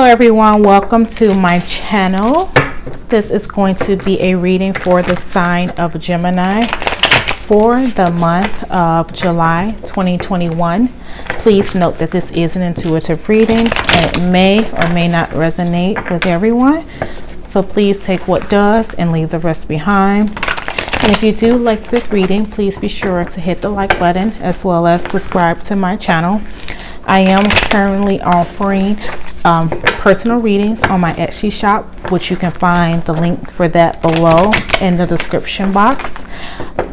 everyone, welcome to my channel. This is going to be a reading for the sign of Gemini for the month of July 2021. Please note that this is an intuitive reading and it may or may not resonate with everyone. So please take what does and leave the rest behind. And if you do like this reading, please be sure to hit the like button as well as subscribe to my channel. I am currently offering personal readings on my Etsy shop, which you can find the link for that below in the description box.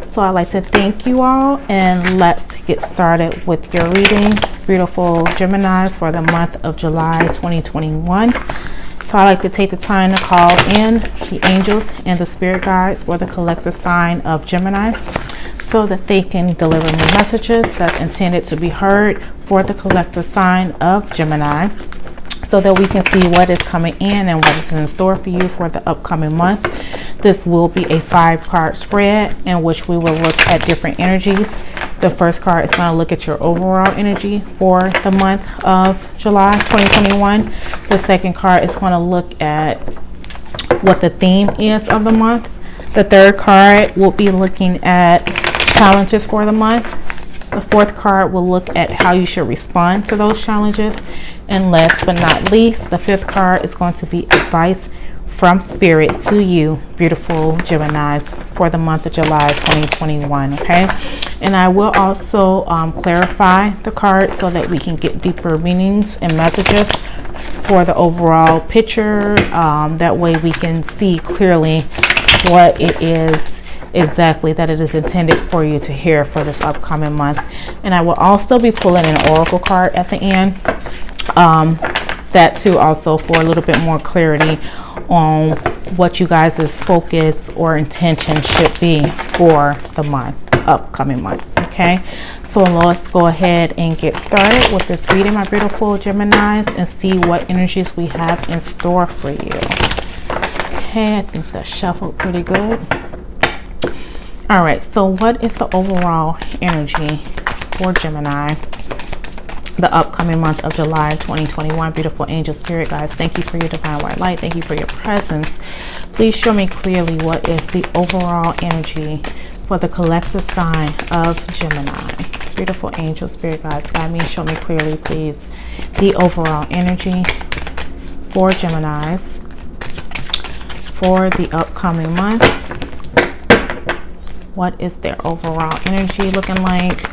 So I'd like to thank you all, and let's get started with your reading, beautiful Geminis, for the month of July 2021. So I'd like to take the time to call in the angels and the spirit guides for the collective sign of Gemini, so that they can deliver me messages that's intended to be heard for the collective sign of Gemini, so that we can see what is coming in and what is in store for you for the upcoming month. This will be a 5-card spread in which we will look at different energies. The first card is going to look at your overall energy for the month of July 2021. The second card is going to look at what the theme is of the month. The third card will be looking at challenges for the month. The fourth card will look at how you should respond to those challenges. And last but not least, the fifth card is going to be advice from spirit to you, beautiful Geminis, for the month of July 2021. Okay, and I will also clarify the cards so that we can get deeper meanings and messages for the overall picture. That way we can see clearly what it is exactly that it is intended for you to hear for this upcoming month. And I will also be pulling an oracle card at the end, that too, also for a little bit more clarity on what you guys' focus or intention should be for the month, upcoming month. Okay, so let's go ahead and get started with this reading, my beautiful Geminis, and see what energies we have in store for you. Okay, I think that shuffled pretty good. All right, so what is the overall energy for Gemini, the upcoming month of July 2021? Beautiful angel spirit guys, thank you for your divine white light. Thank you for your presence. Please show me clearly what is the overall energy for the collective sign of Gemini. Beautiful angel spirit guides, guide me and show me clearly, please, the overall energy for Geminis for the upcoming month. What is their overall energy looking like?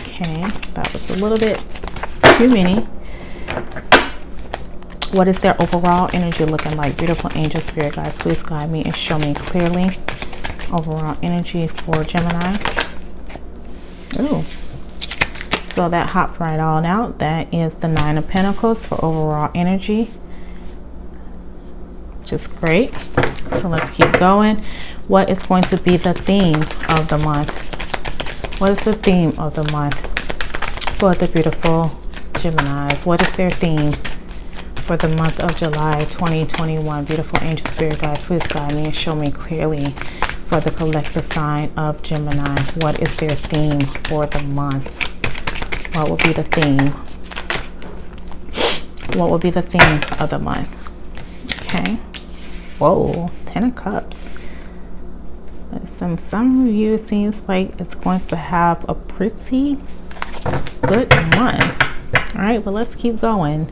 Okay, that was a little bit too many. What is their overall energy looking like? Beautiful angel spirit guides, please guide me and show me clearly overall energy for Gemini. Ooh, so that hopped right on out. That is the 9 of Pentacles for overall energy, which is great. So let's keep going. What is going to be the theme of the month? What is the theme of the month for the beautiful Geminis? What is their theme for the month of July 2021? Beautiful angel spirit guides, please guide me and show me clearly for the collective sign of Gemini. What is their theme for the month? What will be the theme? What will be the theme of the month? Okay. Whoa, 10 of Cups. Some of you, it seems like it's going to have a pretty good month. All right, well, let's keep going.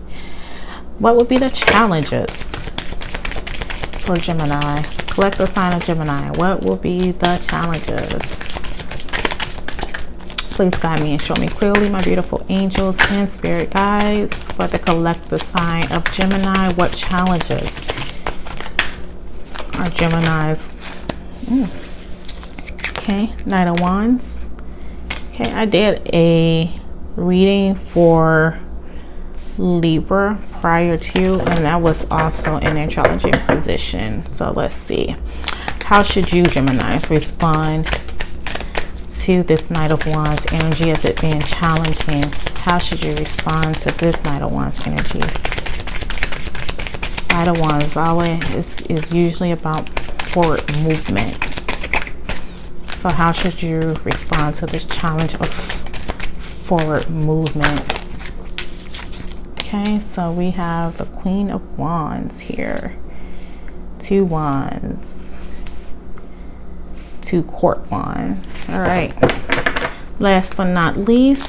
What would be the challenges for Gemini? Collective sign of Gemini. What will be the challenges? Please guide me and show me clearly, my beautiful angels and spirit guides, for the collective sign of Gemini. What challenges are Geminis? Okay, Knight of Wands. Okay, I did a reading for Libra prior to, and that was also in a challenging position. So let's see. How should you, Geminis, respond to this Knight of Wands energy as it being challenging? How should you respond to this Knight of Wands energy? Knight of Wands always is usually about forward movement. So how should you respond to this challenge of forward movement? Okay, so we have the Queen of Wands here. 2 wands. 2 court wands. All right. Last but not least,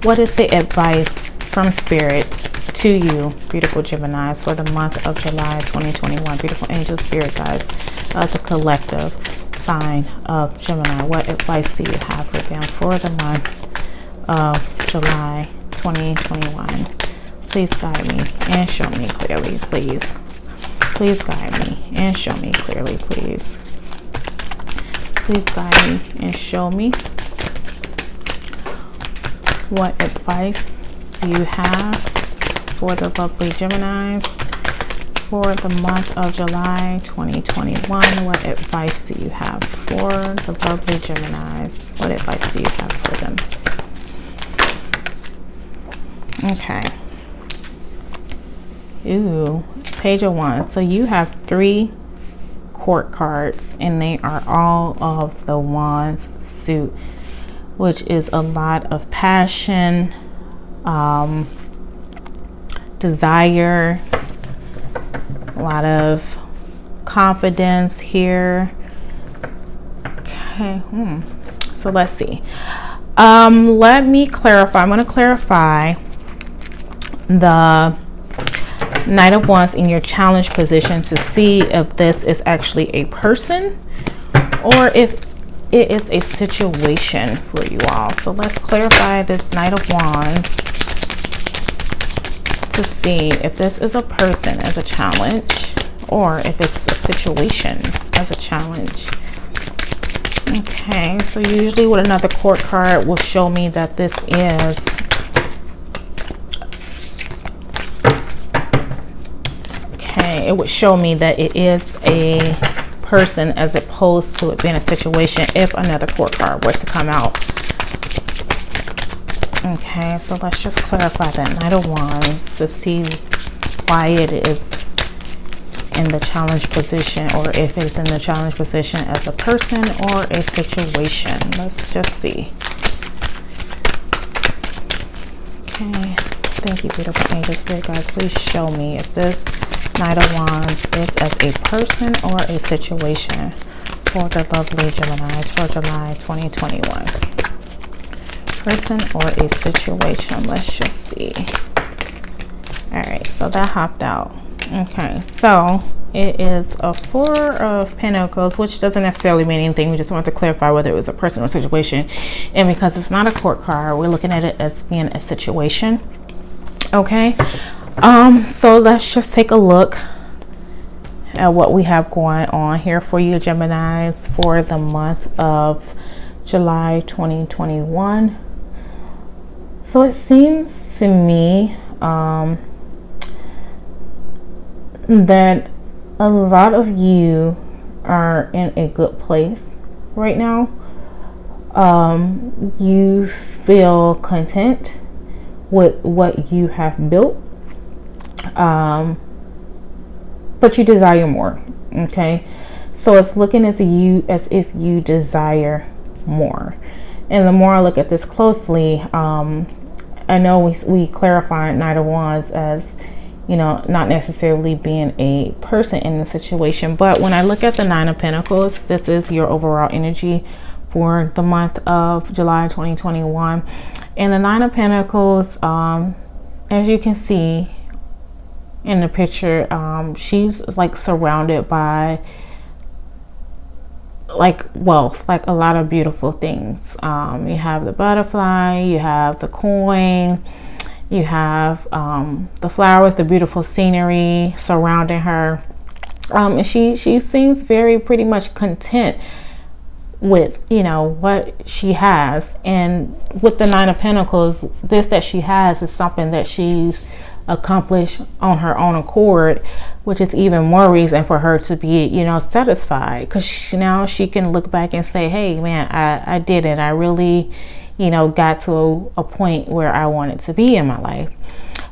what is the advice from Spirit to you, beautiful Geminis, for the month of July 2021? Beautiful angel, spirit guides, the collective sign of Gemini. What advice do you have for them for the month of July 2021? Please guide me and show me clearly, please. Please guide me and show me clearly, please. Please guide me and show me. What advice do you have for the lovely Geminis for the month of July 2021? What advice do you have for the lovely Geminis? What advice do you have for them? Okay. Ooh, Page of Wands. So you have 3 court cards, and they are all of the Wands suit, which is a lot of passion, desire, a lot of confidence here. Okay, so let's see. Let me clarify. I'm going to clarify the Knight of Wands in your challenge position to see if this is actually a person or if it is a situation for you all. So let's clarify this Knight of Wands to see if this is a person as a challenge or if it's a situation as a challenge. Okay, so usually with another court card will show me that this is it would show me that it is a person as opposed to it being a situation if another court card were to come out. Okay, so let's just clarify that Knight of Wands to see why it is in the challenge position, or if it's in the challenge position as a person or a situation. Let's just see. Okay, thank you, beautiful angel, spirit guides. Please show me if this Knight of Wands is as a person or a situation for the lovely Geminis for July 2021. Person or a situation. Let's just see. All right, so that hopped out. Okay, so it is a 4 of Pentacles, which doesn't necessarily mean anything. We just want to clarify whether it was a person or situation. And because it's not a court card, we're looking at it as being a situation. Okay. So let's just take a look at what we have going on here for you, Geminis, for the month of July 2021. So it seems to me that a lot of you are in a good place right now. You feel content with what you have built. But you desire more. Okay, so it's looking as if you desire more. And the more I look at this closely, I know we clarified Knight of Wands as, you know, not necessarily being a person in the situation, but when I look at the 9 of Pentacles, this is your overall energy for the month of July 2021. And the 9 of Pentacles, as you can see in the picture, she's like surrounded by like wealth, like a lot of beautiful things. You have the butterfly, you have the coin, you have the flowers, the beautiful scenery surrounding her, and she seems very pretty much content with, you know, what she has. And with the 9 of Pentacles, this that she has is something that she's accomplished on her own accord, which is even more reason for her to be, you know, satisfied, because now she can look back and say, hey man, I did it. I really, you know, got to a point where I wanted to be in my life.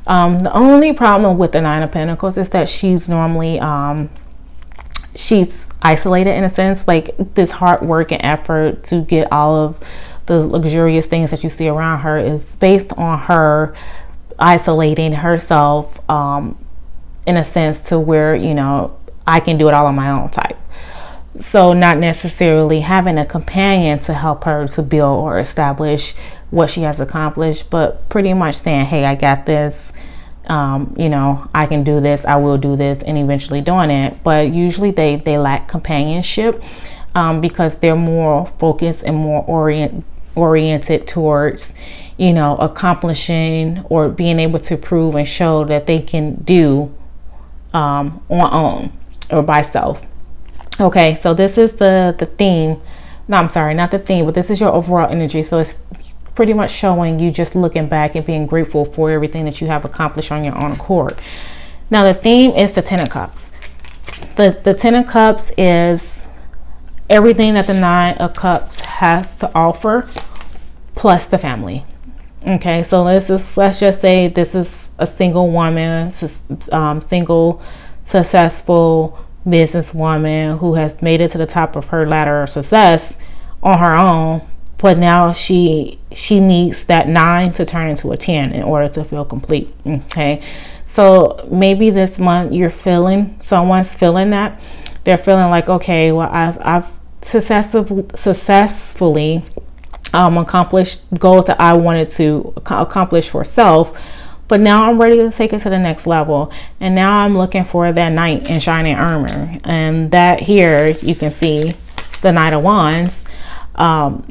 The only problem with the 9 of Pentacles is that she's normally she's isolated in a sense. Like this hard work and effort to get all of the luxurious things that you see around her is based on her isolating herself in a sense to where, I can do it all on my own type. So not necessarily having a companion to help her to build or establish what she has accomplished, but pretty much saying, hey, I got this, I can do this, I will do this, and eventually doing it. But usually they lack companionship because they're more focused and more oriented towards, accomplishing or being able to prove and show that they can do on own or by self. Okay, so this is the theme. No, I'm sorry, not the theme, but this is your overall energy. So it's pretty much showing you just looking back and being grateful for everything that you have accomplished on your own accord. Now the theme is the Ten of Cups. The Ten of Cups is everything that the Nine of Cups has to offer, plus the family. Okay, so let's just say this is a single woman, single, successful businesswoman who has made it to the top of her ladder of success on her own, but now she needs that 9 to turn into a 10 in order to feel complete. Okay, so maybe this month someone's feeling that they're feeling like, okay, well, I've successfully accomplished goals that I wanted to accomplish for self, but now I'm ready to take it to the next level, and now I'm looking for that knight in shining armor. And that here you can see the Knight of Wands.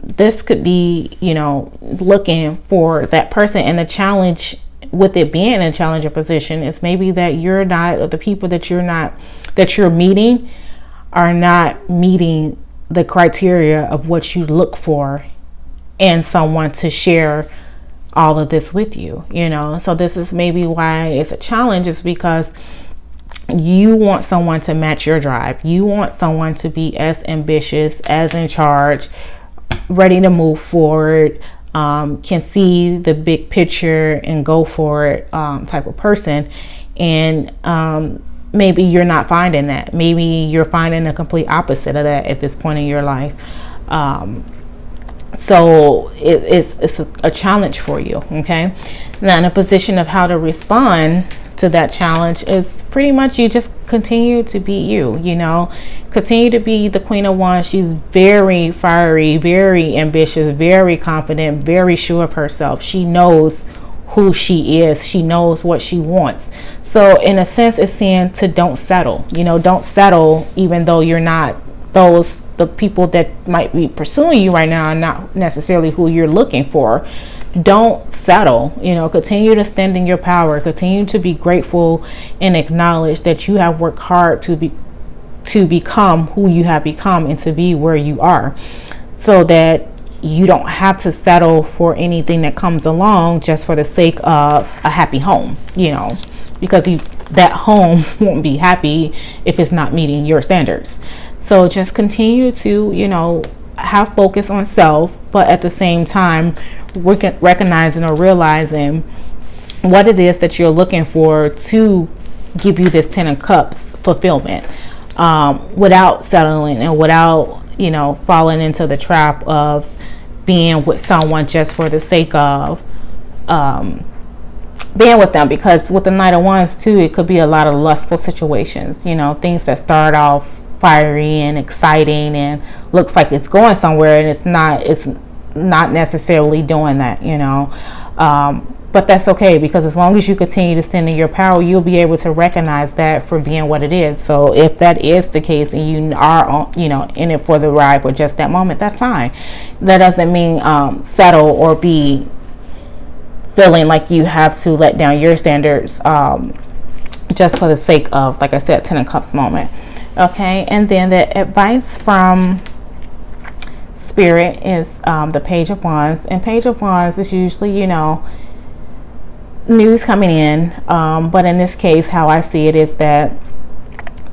This could be, looking for that person, and the challenge with it being a challenger position is maybe that you're not, or the people that you're meeting are not meeting the criteria of what you look for in someone to share all of this with you. So this is maybe why it's a challenge, is because you want someone to match your drive. You want someone to be as ambitious, as in charge, ready to move forward, can see the big picture and go for it type of person. And maybe you're not finding that. Maybe you're finding the complete opposite of that at this point in your life. So it's a challenge for you. Okay, now in a position of how to respond to that challenge is pretty much you just continue to be you. Continue to be the Queen of Wands. She's very fiery, very ambitious, very confident, very sure of herself. She knows who she is. She knows what she wants. So in a sense, it's saying to don't settle. Don't settle, even though you're not the people that might be pursuing you right now are not necessarily who you're looking for. Don't settle. Continue to stand in your power. Continue to be grateful and acknowledge that you have worked hard to become who you have become and to be where you are, so that you don't have to settle for anything that comes along just for the sake of a happy home, because that home won't be happy if it's not meeting your standards. So just continue to, have focus on self, but at the same time, recognizing or realizing what it is that you're looking for to give you this 10 of Cups fulfillment, without settling and without, falling into the trap of being with someone just for the sake of being with them. Because with the Knight of Wands too, it could be a lot of lustful situations, things that start off fiery and exciting and looks like it's going somewhere, and it's not necessarily doing that, but that's okay, because as long as you continue to stand in your power, you'll be able to recognize that for being what it is. So if that is the case and you are in it for the ride for just that moment, that's fine. That doesn't mean settle or be feeling like you have to let down your standards just for the sake of, like I said, 10 of Cups moment. Okay, and then the advice from Spirit is the Page of Wands. And Page of Wands is usually, news coming in. But in this case, how I see it is that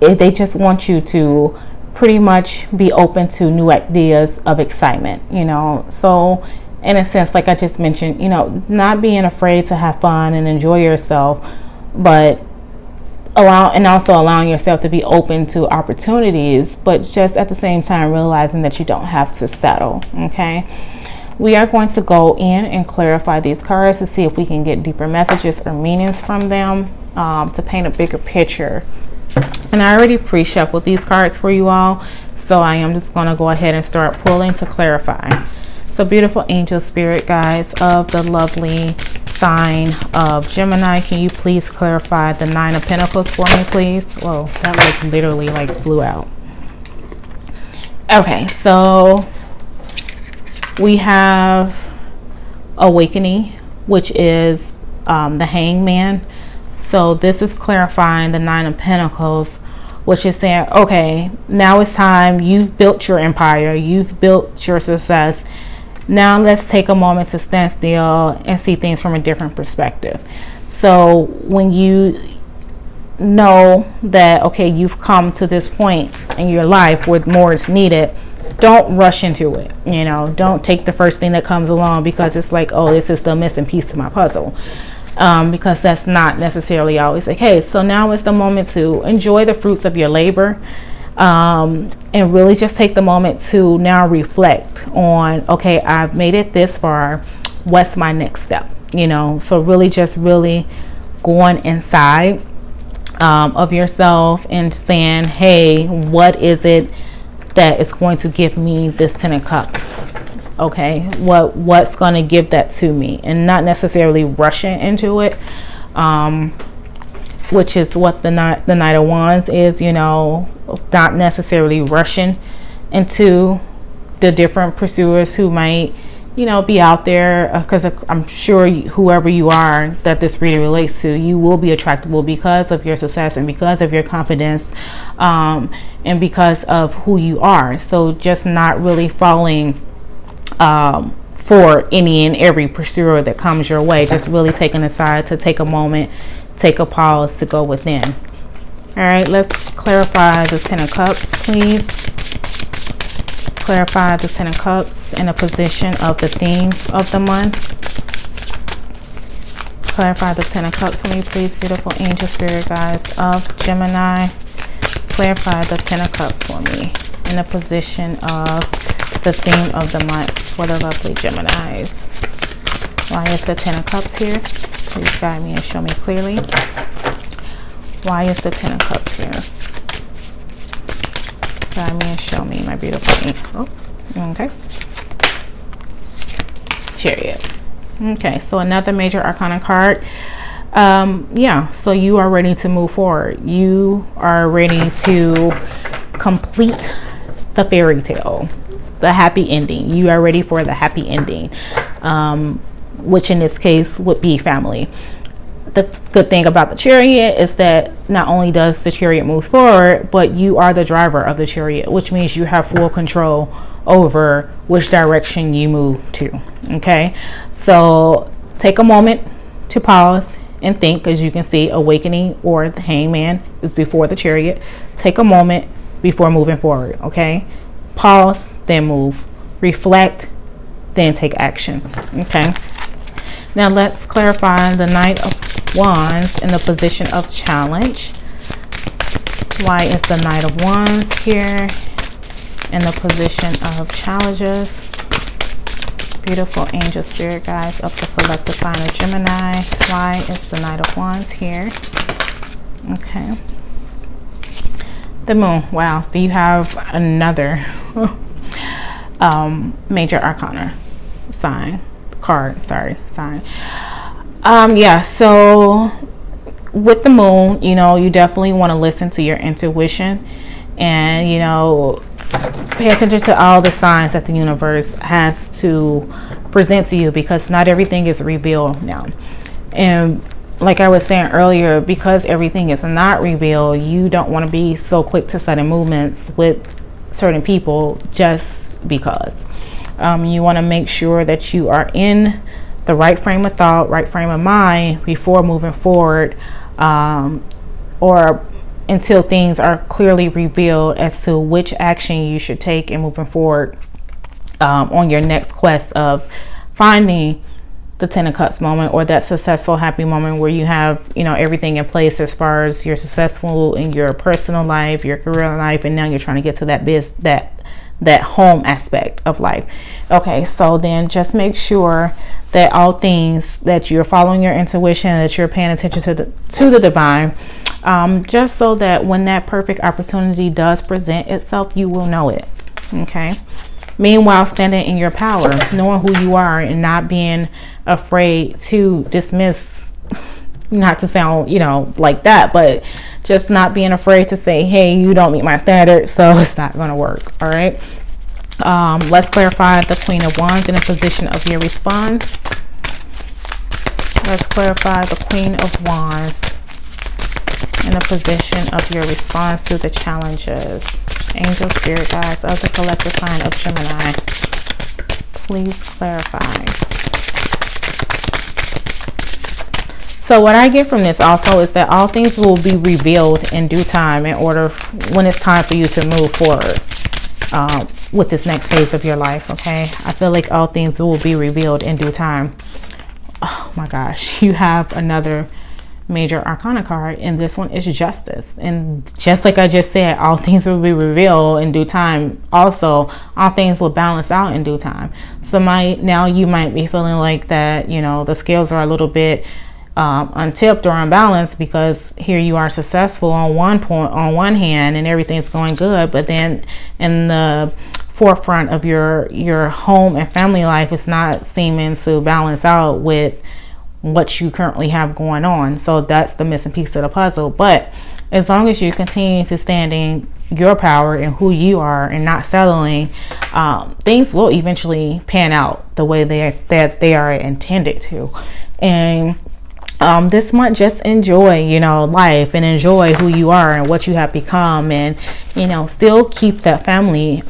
they just want you to pretty much be open to new ideas of excitement, So in a sense, like I just mentioned, not being afraid to have fun and enjoy yourself, but allowing yourself to be open to opportunities, but just at the same time realizing that you don't have to settle. Okay, we are going to go in and clarify these cards to see if we can get deeper messages or meanings from them, to paint a bigger picture. And I already pre-shuffled these cards for you all, so I am just going to go ahead and start pulling to clarify. So beautiful angel spirit guides of the lovely sign of Gemini, can you please clarify the Nine of Pentacles for me, please? Whoa, that like literally like flew out. Okay, so we have awakening, which is the Hangman. So this is clarifying the Nine of Pentacles, which is saying, okay, now it's time. You've built your empire, you've built your success. Now let's take a moment to stand still and see things from a different perspective. So when you know that, okay, you've come to this point in your life where more is needed, don't rush into it. You know, don't take the first thing that comes along because it's like, oh, this is the missing piece to my puzzle. Because that's not necessarily always the case. So now is the moment to enjoy the fruits of your labor, and really just take the moment to now reflect on, okay, I've made it this far, what's my next step? You know, so really just really going inside of yourself and saying, hey, what is it that is going to give me this Ten of Cups? Okay, what's going to give that to me, and not necessarily rushing into it, which is what the Knight of Wands is. You know, not necessarily rushing into the different pursuers who might, you know, be out there, because I'm sure whoever you are that this reading relates to, you will be attractable because of your success and because of your confidence, and because of who you are. So just not really falling for any and every pursuer that comes your way, just really taking aside to take a moment, take a pause to go within. All right, let's clarify the Ten of Cups, please. Clarify the Ten of Cups in a position of the theme of the month. Clarify the Ten of Cups for me, please, beautiful angel spirit guides of Gemini. Clarify the Ten of Cups for me in a position of the theme of the month for the lovely Geminis. Why is the Ten of Cups here? Please guide me and show me clearly. Why is the Ten of Cups here? Guide me and show me, my beautiful angel. Oh, okay. Chariot. Okay, so another major arcana card. Yeah, so you are ready to move forward. You are ready to complete the fairy tale, the happy ending. You are ready for the happy ending, which in this case would be family. The good thing about the Chariot is that not only does the Chariot move forward, but you are the driver of the Chariot, which means you have full control over which direction you move to. Okay, so take a moment to pause and think. As you can see, awakening or the Hangman is before the Chariot. Take a moment before moving forward. Okay, pause, then move, reflect, then take action. Okay, now let's clarify the Knight of Wands in the position of challenge. Why is the Knight of Wands here in the position of challenges? Beautiful angel spirit guides of the collective sign of Gemini. Why is the Knight of Wands here? Okay, the Moon. Wow, so you have another major arcana sign. Yeah, so with the Moon, you know, you definitely want to listen to your intuition and, you know, pay attention to all the signs that the universe has to present to you, because not everything is revealed now. And like I was saying earlier, because everything is not revealed, you don't want to be so quick to sudden movements with certain people just because. You want to make sure that you are in the right frame of thought, right frame of mind before moving forward, or until things are clearly revealed as to which action you should take in moving forward on your next quest of finding the 10 of Cups moment, or that successful, happy moment where you have, you know, everything in place as far as you're successful in your personal life, your career life, and now you're trying to get to that home aspect of life. Okay, so then just make sure that all things, that you're following your intuition, that you're paying attention to the divine, just so that when that perfect opportunity does present itself, you will know it. Okay. Meanwhile, standing in your power, knowing who you are, and not being afraid to dismiss, not to sound, you know, like that, but just not being afraid to say, hey, you don't meet my standards, so it's not going to work. All right. Let's clarify the Queen of Wands in a position of your response. Let's clarify the Queen of Wands in a position of your response to the challenges. Angel, spirit guides of the collective sign of Gemini, please clarify. So what I get from this also is that all things will be revealed in due time, in order when it's time for you to move forward with this next phase of your life. Okay, I feel like all things will be revealed in due time. Oh my gosh, you have another major arcana card, and this one is justice. And just like I just said, all things will be revealed in due time. Also, all things will balance out in due time. So now you might be feeling like that, you know, the scales are a little bit untipped or unbalanced, because here you are successful on one hand and everything's going good, but then in the forefront of your home and family life, it's not seeming to balance out with what you currently have going on. So that's the missing piece of the puzzle. But as long as you continue to stand in your power and who you are and not settling, things will eventually pan out the way that they are intended to. And this month, just enjoy, you know, life, and enjoy who you are and what you have become, and, you know, still keep that family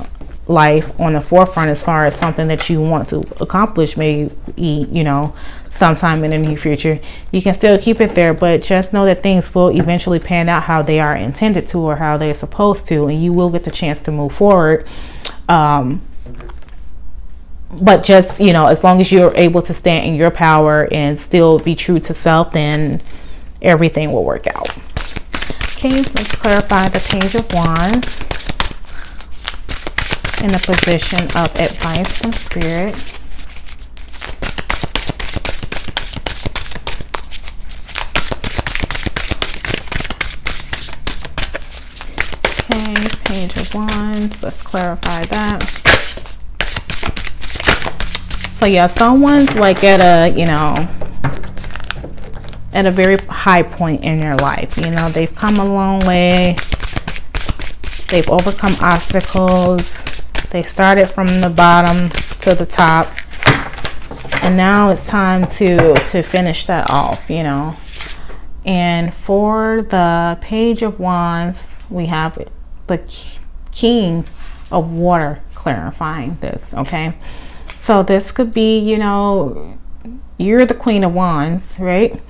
life on the forefront as far as something that you want to accomplish, maybe, you know, sometime in the near future. You can still keep it there, but just know that things will eventually pan out how they are intended to, or how they're supposed to, and you will get the chance to move forward. But just, you know, as long as you're able to stand in your power and still be true to self, then everything will work out. Okay, let's clarify the Page of Wands in a position of advice from Spirit. Okay, Page of Wands, let's clarify that. So yeah, someone's like at a, you know, at a very high point in their life. You know, they've come a long way. They've overcome obstacles. They started from the bottom to the top. And now it's time to finish that off, you know. And for the Page of Wands, we have the King of Water clarifying this, okay? So this could be, you know, you're the Queen of Wands, right?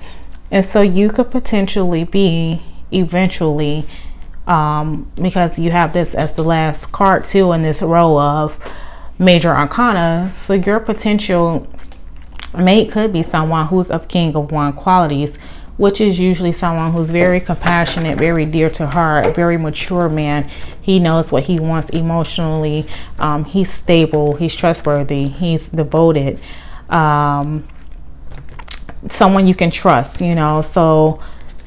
And so you could potentially be eventually, because you have this as the last card too in this row of major arcana. So your potential mate could be someone who's of King of Wands qualities, which is usually someone who's very compassionate, very dear to heart, a very mature man. He knows what he wants emotionally. He's stable, he's trustworthy, he's devoted. Someone you can trust, you know. So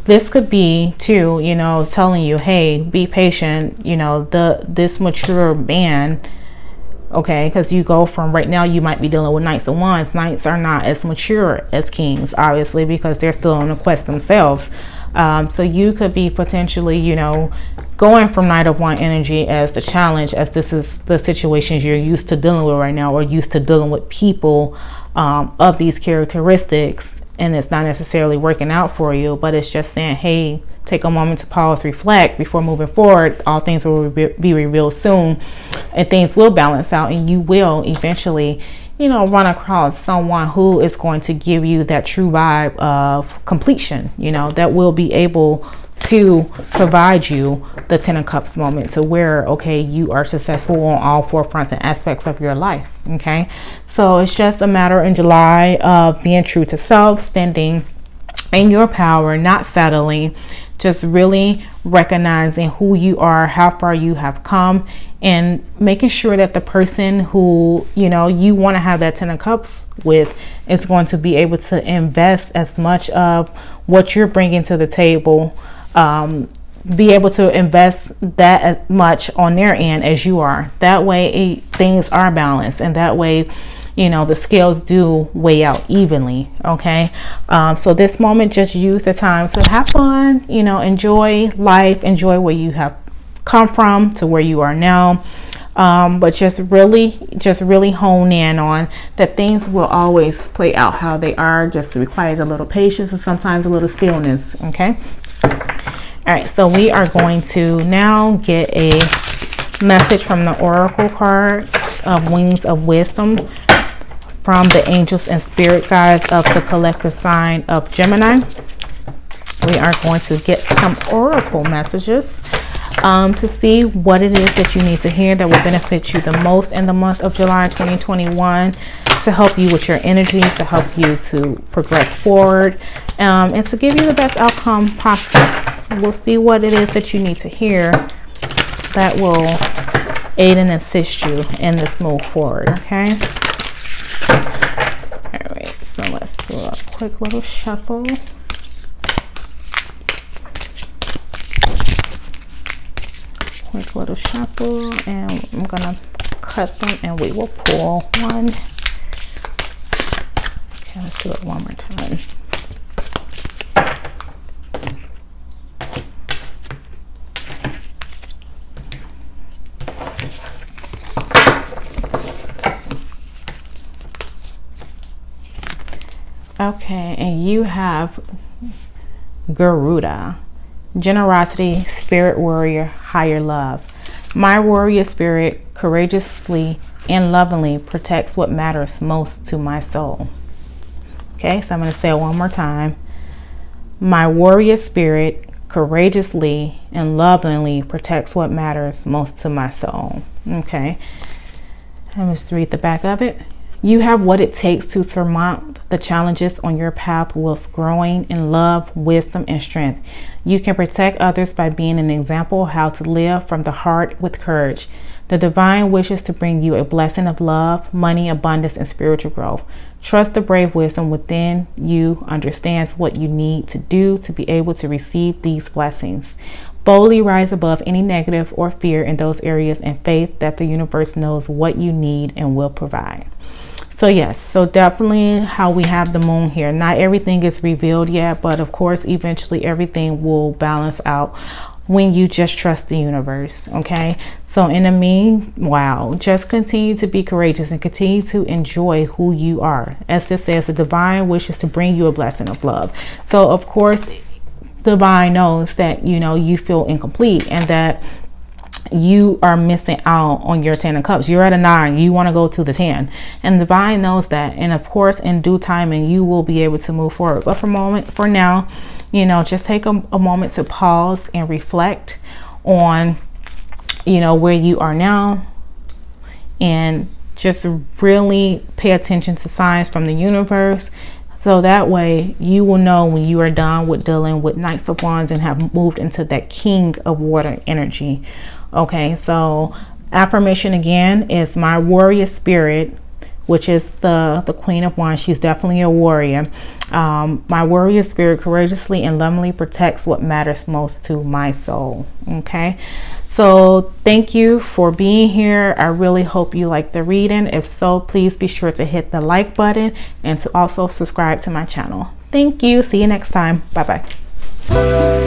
this could be too, you know, telling you, hey, be patient, you know, this mature man. Okay, because you go from, right now you might be dealing with Knights of Wands. Knights are not as mature as Kings, obviously, because they're still on the quest themselves. So you could be potentially, you know, going from Knight of Wands energy as the challenge, as this is the situations you're used to dealing with right now, or used to dealing with people of these characteristics, and it's not necessarily working out for you, but it's just saying, hey, take a moment to pause, reflect before moving forward. All things will be revealed soon, and things will balance out, and you will eventually, you know, run across someone who is going to give you that true vibe of completion, you know, that will be able to provide you the 10 of Cups moment, to where, okay, you are successful on all four fronts and aspects of your life. Okay, so it's just a matter in July of being true to self, standing in your power, not settling, just really recognizing who you are, how far you have come, and making sure that the person who you want to have that 10 of Cups with is going to be able to invest as much of what you're bringing to the table, be able to invest that as much on their end as you are. That way things are balanced, and that way the scales do weigh out evenly. Okay, so this moment, just use the time to have fun, enjoy life, enjoy where you have come from to where you are now, but just really hone in on that things will always play out how they are. Just requires a little patience and sometimes a little stillness. Okay, all right, so we are going to now get a message from the oracle card of Wings of Wisdom from the angels and spirit guides of the collective sign of Gemini. We are going to get some oracle messages to see what it is that you need to hear that will benefit you the most in the month of July 2021, to help you with your energies, to help you to progress forward, and to give you the best outcome possible. We'll see what it is that you need to hear that will aid and assist you in this move forward. Okay, all right, so let's do a quick little shuffle. And I'm gonna cut them and we will pull one. Okay, let's do it one more time. Okay, and you have Garuda. Generosity, spirit warrior, higher love. My warrior spirit courageously and lovingly protects what matters most to my soul. Okay, so I'm going to say it one more time. My warrior spirit courageously and lovingly protects what matters most to my soul. Okay, let me just read the back of it. You have what it takes to surmount the challenges on your path whilst growing in love, wisdom, and strength. You can protect others by being an example of how to live from the heart with courage. The divine wishes to bring you a blessing of love, money, abundance, and spiritual growth. Trust the brave wisdom within you understands what you need to do to be able to receive these blessings. Boldly rise above any negative or fear in those areas and faith that the universe knows what you need and will provide. So yes, so definitely how we have the moon here. Not everything is revealed yet, but of course, eventually everything will balance out when you just trust the universe. Okay, so in the meanwhile, just continue to be courageous and continue to enjoy who you are. As it says, the divine wishes to bring you a blessing of love. So of course, divine knows that you feel incomplete and that you are missing out on your 10 of Cups. You're at a 9, you want to go to the 10, and the divine knows that, and of course in due timing you will be able to move forward. But for now, just take a moment to pause and reflect on where you are now, and just really pay attention to signs from the universe, so that way you will know when you are done with dealing with Knights of Wands and have moved into that King of Water energy. Okay, so affirmation again is my warrior spirit, which is the Queen of Wands. She's definitely a warrior. My warrior spirit courageously and lovingly protects what matters most to my soul. Okay, so thank you for being here. I really hope you like the reading. If so, please be sure to hit the like button and to also subscribe to my channel. Thank you. See you next time. Bye bye.